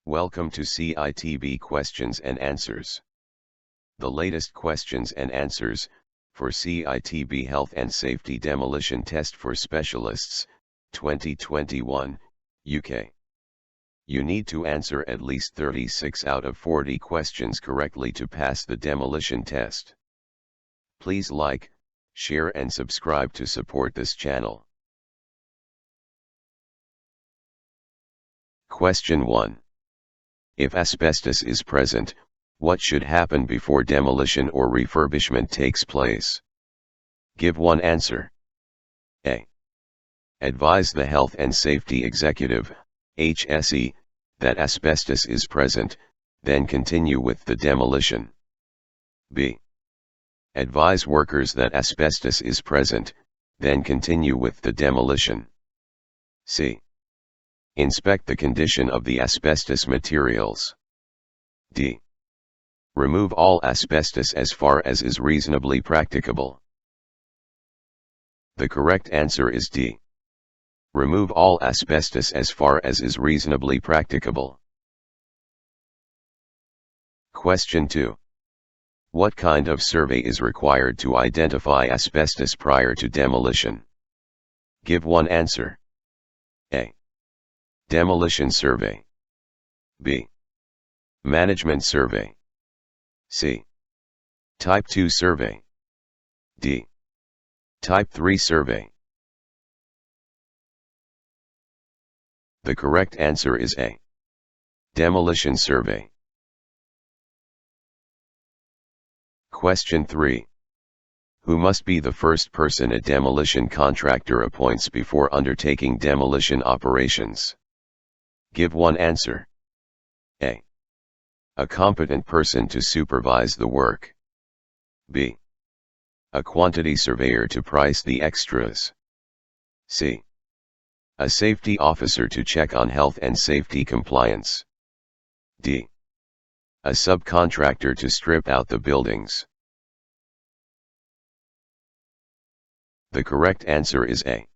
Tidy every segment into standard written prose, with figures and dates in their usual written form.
Welcome to CITB Questions and Answers. The latest questions and answers, for CITB Health and Safety Demolition Test for Specialists, 2021, UK. You need to answer at least 36 out of 40 questions correctly to pass the demolition test. Please like, share and subscribe to support this channel. Question 1. If asbestos is present, what should happen before demolition or refurbishment takes place? Give one answer. A. Advise the Health and Safety Executive, HSE, that asbestos is present, then continue with the demolition. B. Advise workers that asbestos is present, then continue with the demolition. C. Inspect the condition of the asbestos materials. D. Remove all asbestos as far as is reasonably practicable. The correct answer is D. Remove all asbestos as far as is reasonably practicable. Question 2. What kind of survey is required to identify asbestos prior to demolition? Give one answer. A. Demolition survey. B. Management survey. C. Type 2 survey. D. Type 3 survey. The correct answer is A. Demolition survey. Question 3. Who must be the first person a demolition contractor appoints before undertaking demolition operations? Give one answer. A. A competent person to supervise the work. B. A quantity surveyor to price the extras. C. A safety officer to check on health and safety compliance. D. A subcontractor to strip out the buildings. The correct answer is A.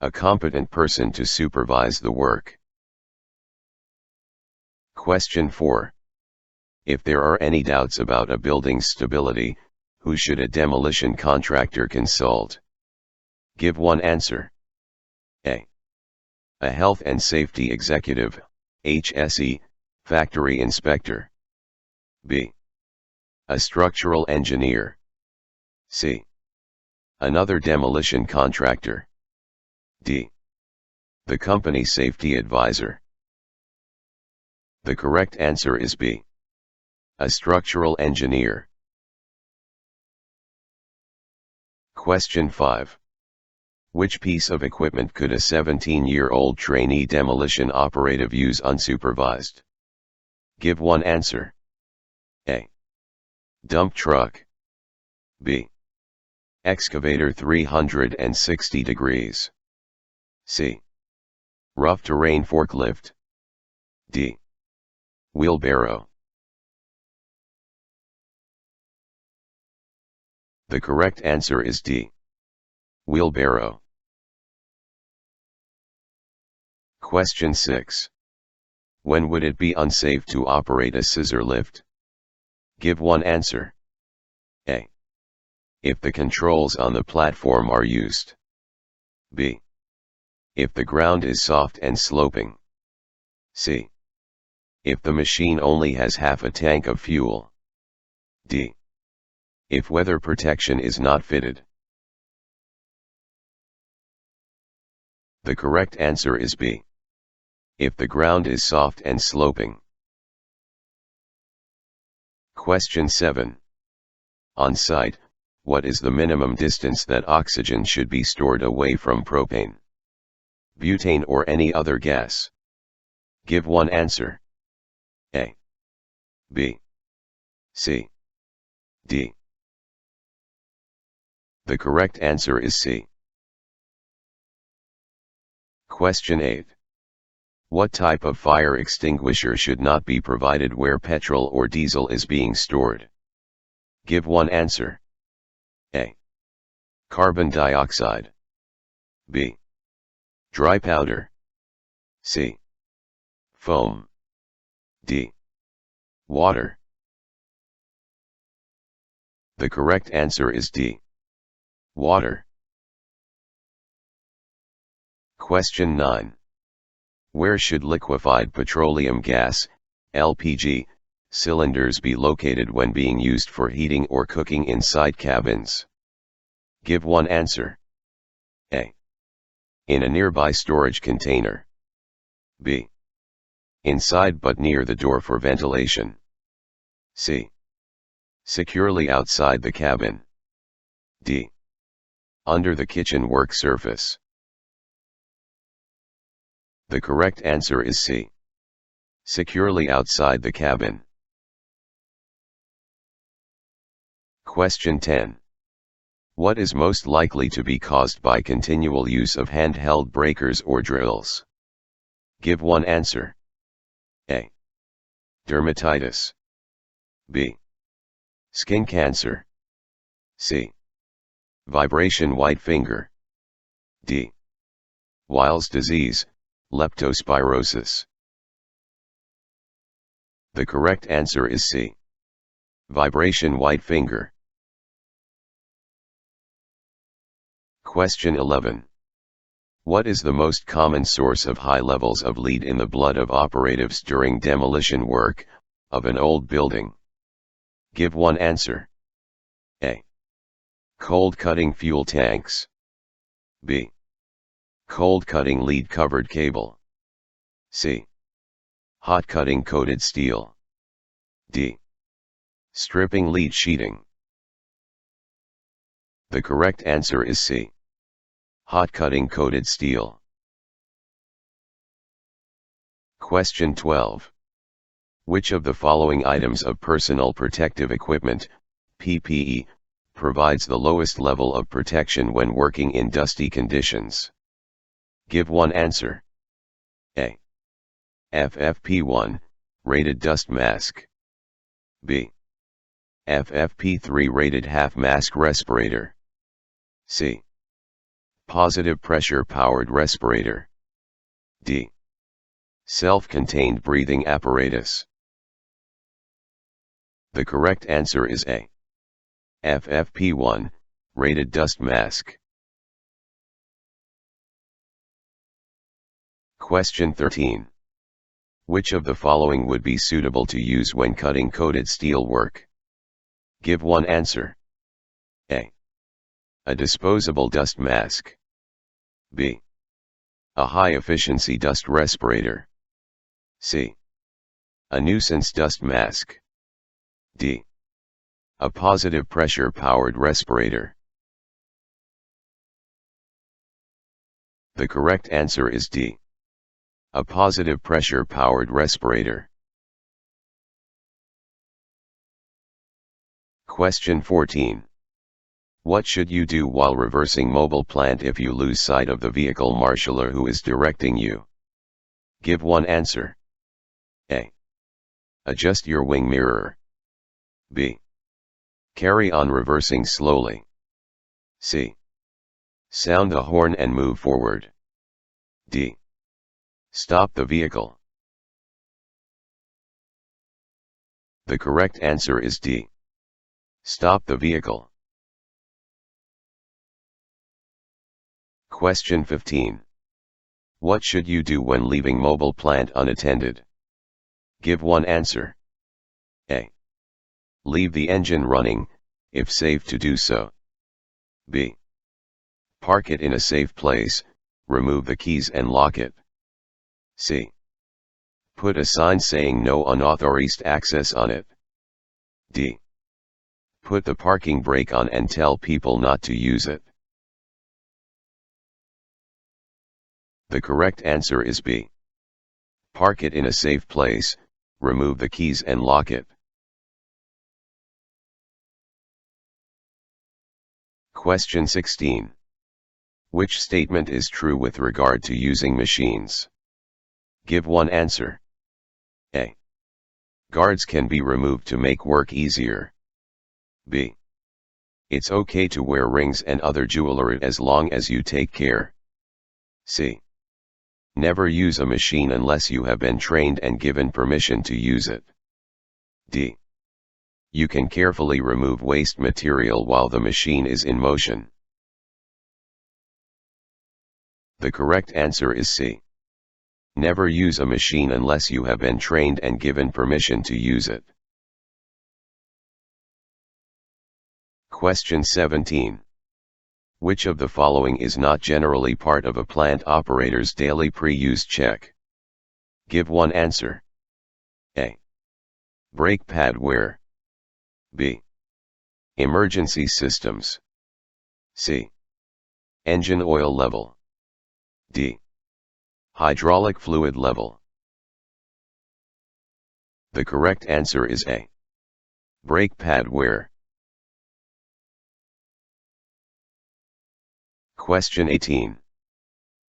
A competent person to supervise the work. Question 4. If there are any doubts about a building's stability, who should a demolition contractor consult? Give one answer. A. A health and safety executive, HSE, factory inspector. B. A structural engineer. C. Another demolition contractor. D. The company safety advisor. The correct answer is B. A structural engineer. Question 5. Which piece of equipment could a 17-year-old trainee demolition operative use unsupervised? Give one answer. A. Dump truck. B. Excavator 360 degrees. C. Rough terrain forklift. D. Wheelbarrow. The correct answer is D. Wheelbarrow. Question 6. When would it be unsafe to operate a scissor lift? Give one answer. A. If the controls on the platform are used. B. If the ground is soft and sloping. C. If the machine only has half a tank of fuel. D. If weather protection is not fitted. The correct answer is B. If the ground is soft and sloping. Question 7. On site, what is the minimum distance that oxygen should be stored away from propane, butane or any other gas? Give one answer. A. B. C. D. The correct answer is C. Question 8. What type of fire extinguisher should not be provided where petrol or diesel is being stored? Give one answer. A. Carbon dioxide. B. Dry powder. C. Foam. D. Water. The correct answer is D. Water. Question 9. Where should liquefied petroleum gas, LPG, cylinders be located when being used for heating or cooking inside cabins? Give one answer. A. In a nearby storage container. B. Inside but near the door for ventilation. C. Securely outside the cabin. D. Under the kitchen work surface. The correct answer is C. Securely outside the cabin. Question 10. What is most likely to be caused by continual use of handheld breakers or drills? Give one answer. A. Dermatitis. B. Skin cancer. C. Vibration white finger. D. Weil's disease, leptospirosis. The correct answer is C. Vibration white finger. Question 11. What is the most common source of high levels of lead in the blood of operatives during demolition work of an old building? Give one answer. A. Cold cutting fuel tanks. B. Cold cutting lead covered cable. C. Hot cutting coated steel. D. Stripping lead sheeting. The correct answer is C. Hot cutting coated steel. Question 12. Which of the following items of personal protective equipment, PPE, provides the lowest level of protection when working in dusty conditions? Give one answer. A. FFP1, rated dust mask. B. FFP3 rated half mask respirator. C. Positive pressure powered respirator. D. Self-contained breathing apparatus. The correct answer is A. FFP1, rated dust mask. Question 13. Which of the following would be suitable to use when cutting coated steel work? Give one answer. A. A disposable dust mask. B. A high-efficiency dust respirator. C. A nuisance dust mask. D. A positive pressure powered respirator. The correct answer is D. A positive pressure powered respirator. Question 14. What should you do while reversing mobile plant if you lose sight of the vehicle marshaller who is directing you? Give one answer. A. Adjust your wing mirror. B. Carry on reversing slowly. C. Sound the horn and move forward. D. Stop the vehicle. The correct answer is D. Stop the vehicle. Question 15. What should you do when leaving mobile plant unattended? Give one answer. A. Leave the engine running, if safe to do so. B. Park it in a safe place, remove the keys and lock it. C. Put a sign saying no unauthorized access on it. D. Put the parking brake on and tell people not to use it. The correct answer is B. Park it in a safe place, remove the keys and lock it. Question 16. Which statement is true with regard to using machines? Give one answer. A. Guards can be removed to make work easier. B. It's okay to wear rings and other jewelry as long as you take care. C. Never use a machine unless you have been trained and given permission to use it. D. You can carefully remove waste material while the machine is in motion. The correct answer is C. Never use a machine unless you have been trained and given permission to use it. Question 17. Which of the following is not generally part of a plant operator's daily pre-use check? Give one answer. A. Brake pad wear. B. Emergency systems. C. Engine oil level. D. Hydraulic fluid level. The correct answer is A. Brake pad wear. Question 18.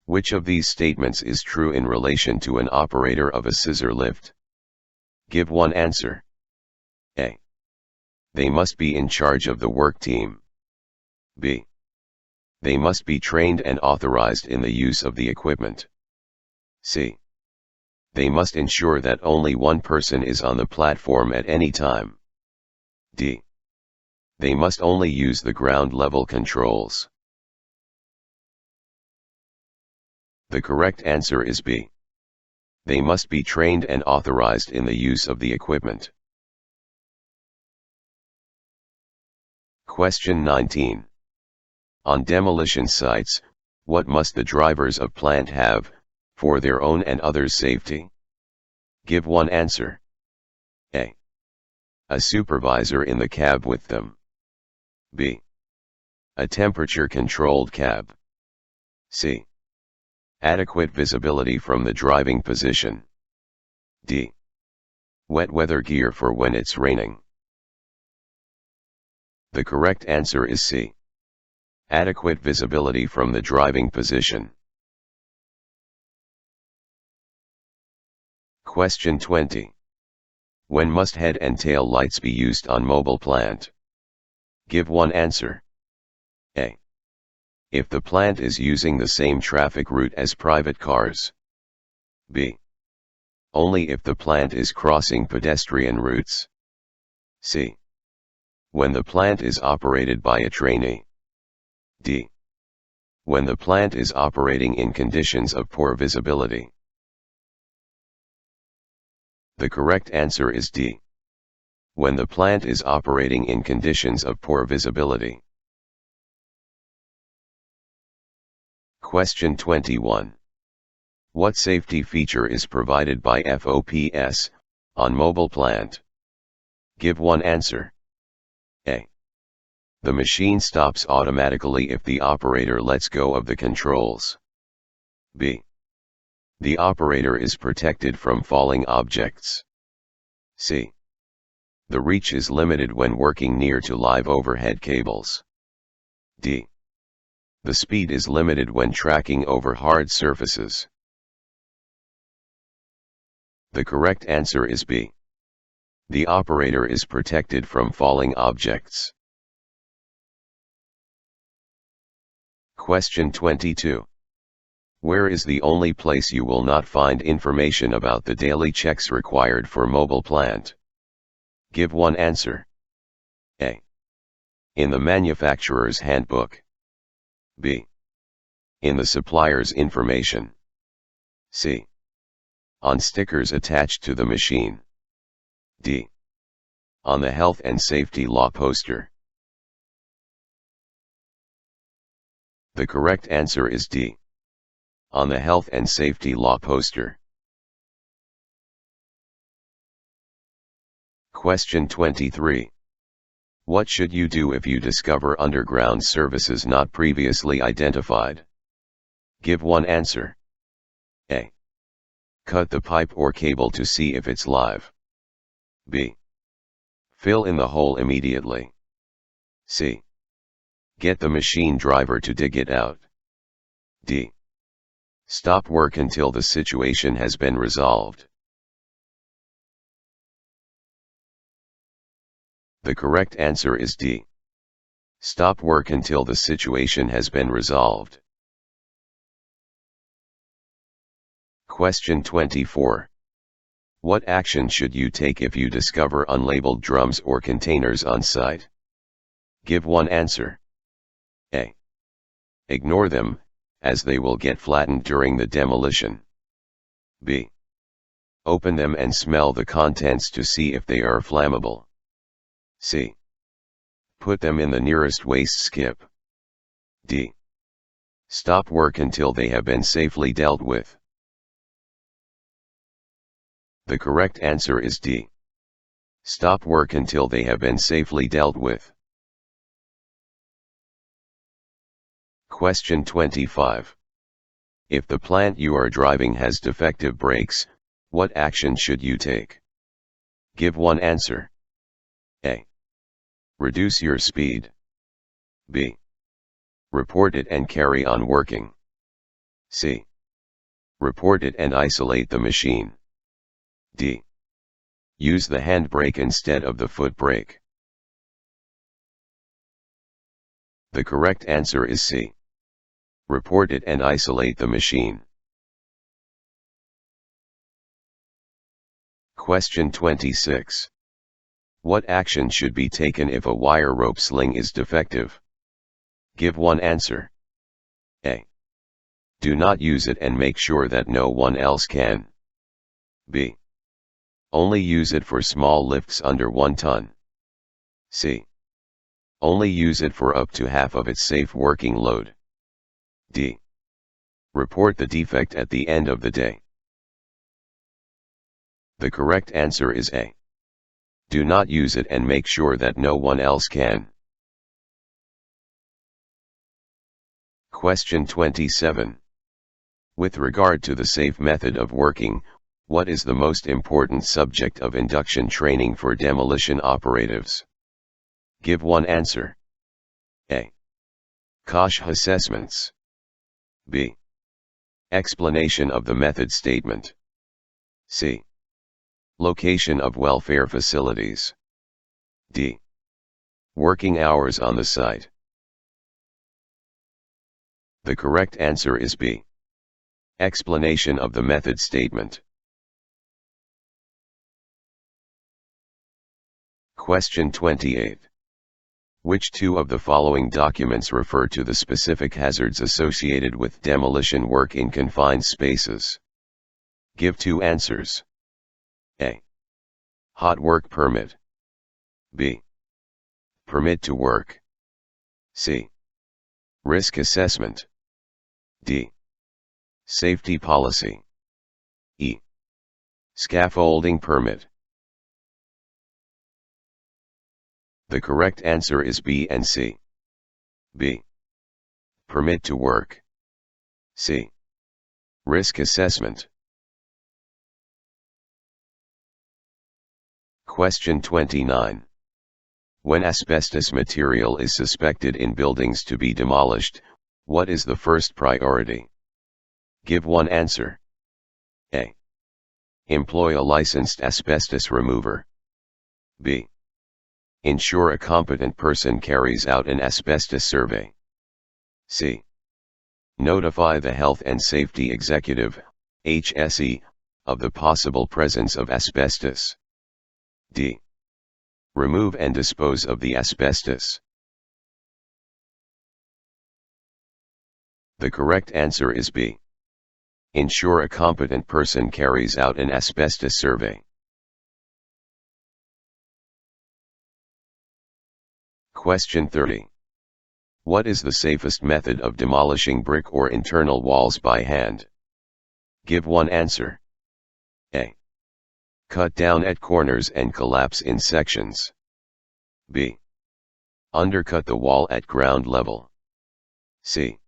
Which of these statements is true in relation to an operator of a scissor lift? Give one answer. A. They must be in charge of the work team. B. They must be trained and authorized in the use of the equipment. C. They must ensure that only one person is on the platform at any time. D. They must only use the ground level controls. The correct answer is B. They must be trained and authorized in the use of the equipment. Question 19. On demolition sites, what must the drivers of plant have, for their own and others' safety? Give one answer. A. A supervisor in the cab with them. B. A temperature-controlled cab. C. Adequate visibility from the driving position. D. Wet weather gear for when it's raining. The correct answer is C. Adequate visibility from the driving position. Question 20. When must head and tail lights be used on mobile plant? Give one answer. A. If the plant is using the same traffic route as private cars. B. Only if the plant is crossing pedestrian routes. C. When the plant is operated by a trainee. D. When the plant is operating in conditions of poor visibility. The correct answer is D. When the plant is operating in conditions of poor visibility. Question 21. What safety feature is provided by FOPS on mobile plant? Give one answer. A. The machine stops automatically if the operator lets go of the controls. B. The operator is protected from falling objects. C. The reach is limited when working near to live overhead cables. D. The speed is limited when tracking over hard surfaces. The correct answer is B. The operator is protected from falling objects. Question 22. Where is the only place you will not find information about the daily checks required for mobile plant? Give one answer. A. In the manufacturer's handbook. B. In the supplier's information. C. On stickers attached to the machine. D. On the health and safety law poster. The correct answer is D. On the health and safety law poster. Question 23. What should you do if you discover underground services not previously identified? Give one answer. A. Cut the pipe or cable to see if it's live. B. Fill in the hole immediately. C. Get the machine driver to dig it out. D. Stop work until the situation has been resolved. The correct answer is D. Stop work until the situation has been resolved. Question 24. What action should you take if you discover unlabeled drums or containers on site? Give one answer. A. Ignore them, as they will get flattened during the demolition. B. Open them and smell the contents to see if they are flammable. C. Put them in the nearest waste skip. D. Stop work until they have been safely dealt with. The correct answer is D. Stop work until they have been safely dealt with. Question 25. If the plant you are driving has defective brakes, what action should you take? Give one answer. A. Reduce your speed. B. Report it and carry on working. C. Report it and isolate the machine. D. Use the handbrake instead of the foot brake. The correct answer is C. Report it and isolate the machine. Question 26. What action should be taken if a wire rope sling is defective? Give one answer. A. Do not use it and make sure that no one else can. B. Only use it for small lifts under 1 ton. C. Only use it for up to half of its safe working load. D. Report the defect at the end of the day. The correct answer is A. Do not use it and make sure that no one else can. Question 27. With regard to the safe method of working, what is the most important subject of induction training for demolition operatives? Give one answer. A. COSH assessments. B. Explanation of the method statement. C. Location of welfare facilities. D. Working hours on the site. The correct answer is B. Explanation of the method statement. Question 28. Which two of the following documents refer to the specific hazards associated with demolition work in confined spaces? Give two answers. A. Hot work permit. B. Permit to work. C. Risk assessment. D. Safety policy. E. Scaffolding permit. The correct answer is B and C. B. Permit to work. C. Risk assessment. Question 29. When asbestos material is suspected in buildings to be demolished, what is the first priority? Give one answer. A. Employ a licensed asbestos remover. B. Ensure a competent person carries out an asbestos survey. C. Notify the Health and Safety Executive, HSE, of the possible presence of asbestos. D. Remove and dispose of the asbestos. The correct answer is B. Ensure a competent person carries out an asbestos survey. Question 30. What is the safest method of demolishing brick or internal walls by hand? Give one answer. A. Cut down at corners and collapse in sections. B. Undercut the wall at ground level. C.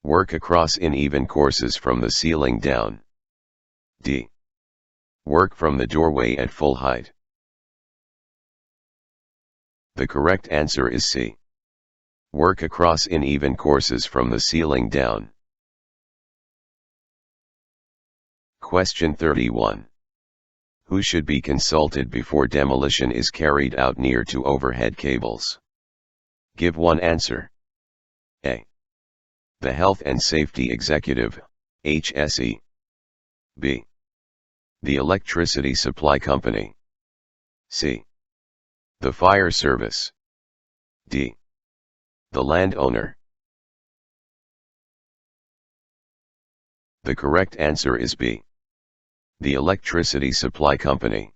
Work across in even courses from the ceiling down. D. Work from the doorway at full height. The correct answer is C. Work across in even courses from the ceiling down. Question 31. Who should be consulted before demolition is carried out near to overhead cables? Give one answer. A. The Health and Safety Executive, HSE. B. The electricity supply company. C. The fire service. D. The landowner. The correct answer is B. The electricity supply company.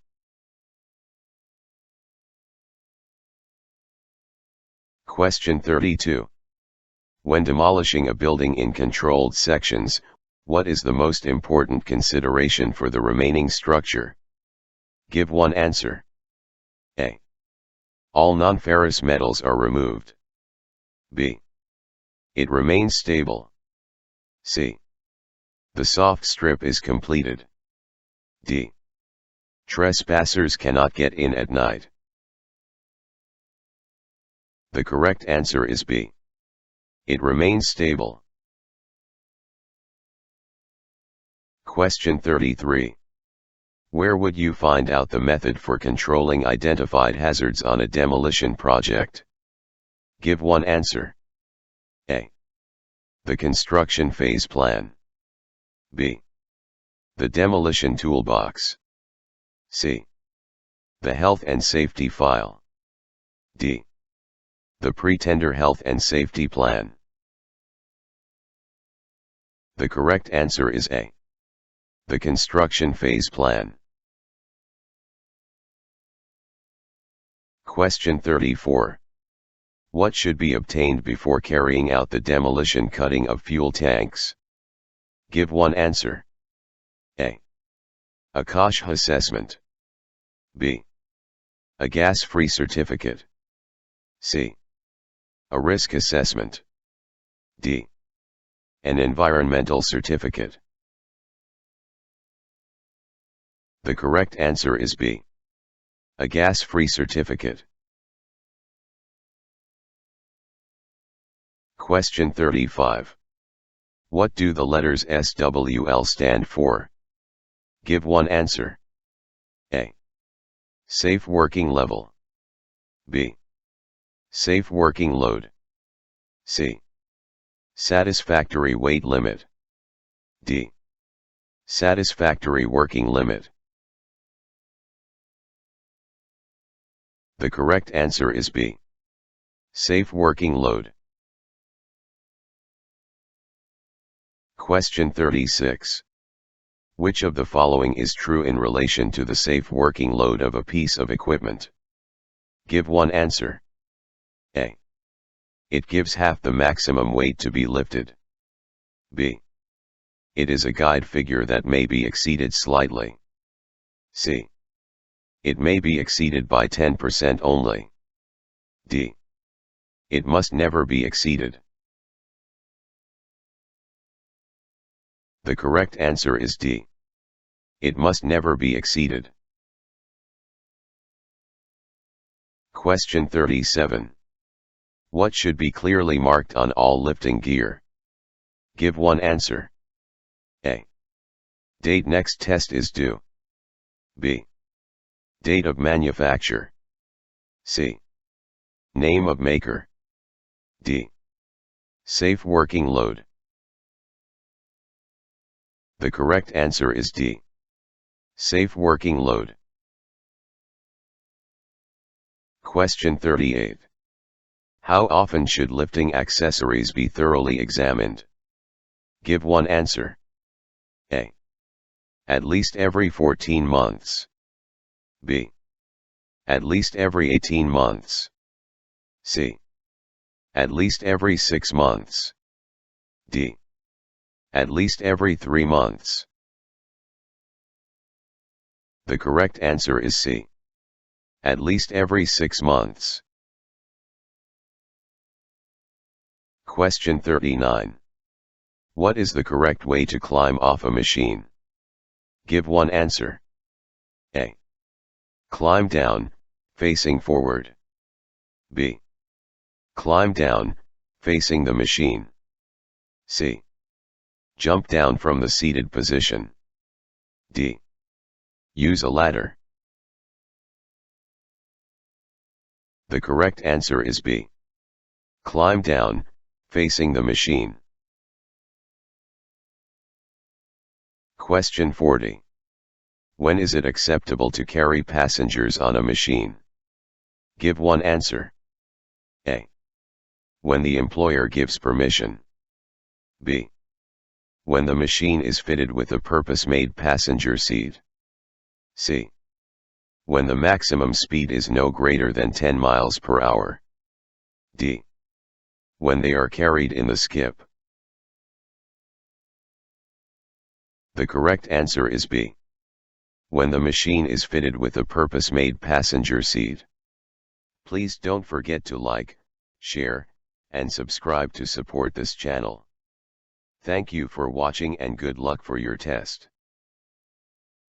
Question 32. When demolishing a building in controlled sections, what is the most important consideration for the remaining structure? Give one answer. A. All non-ferrous metals are removed. B. It remains stable. C. The soft strip is completed. D. Trespassers cannot get in at night. The correct answer is B. It remains stable. Question 33. Where would you find out the method for controlling identified hazards on a demolition project? Give one answer. A. The construction phase plan. B. The demolition toolbox. C. The health and safety file. D. The pre-tender health and safety plan. The correct answer is A. The construction phase plan. Question 34. What should be obtained before carrying out the demolition cutting of fuel tanks? Give one answer. A. A COSH assessment. B. A gas-free certificate. C. A risk assessment. D. An environmental certificate. The correct answer is B. A gas-free certificate. Question 35. What do the letters SWL stand for? Give one answer. A. Safe working level. B. Safe working load. C. Satisfactory weight limit. D. Satisfactory working limit. The correct answer is B. Safe working load. Question 36. Which of the following is true in relation to the safe working load of a piece of equipment? Give one answer. A. It gives half the maximum weight to be lifted. B. It is a guide figure that may be exceeded slightly. C. It may be exceeded by 10% only. D. It must never be exceeded. The correct answer is D. It must never be exceeded. Question 37. What should be clearly marked on all lifting gear? Give one answer. A. Date next test is due. B. Date of manufacture. C. Name of maker. D. Safe working load. The correct answer is D. Safe working load. Question 38. How often should lifting accessories be thoroughly examined? Give one answer. A. At least every 14 months. B. At least every 18 months. C. At least every 6 months. D. At least every 3 months. The correct answer is C. At least every 6 months. Question 39. What is the correct way to climb off a machine? Give one answer. A. Climb down, facing forward. B. Climb down, facing the machine. C. Jump down from the seated position. D. Use a ladder. The correct answer is B. Climb down, facing the machine. Question 40. When is it acceptable to carry passengers on a machine? Give one answer. A. When the employer gives permission. B. When the machine is fitted with a purpose-made passenger seat. C. When the maximum speed is no greater than 10 miles per hour. D. When they are carried in the skip. The correct answer is B. When the machine is fitted with a purpose-made passenger seat. Please don't forget to like, share, and subscribe to support this channel. Thank you for watching and good luck for your test.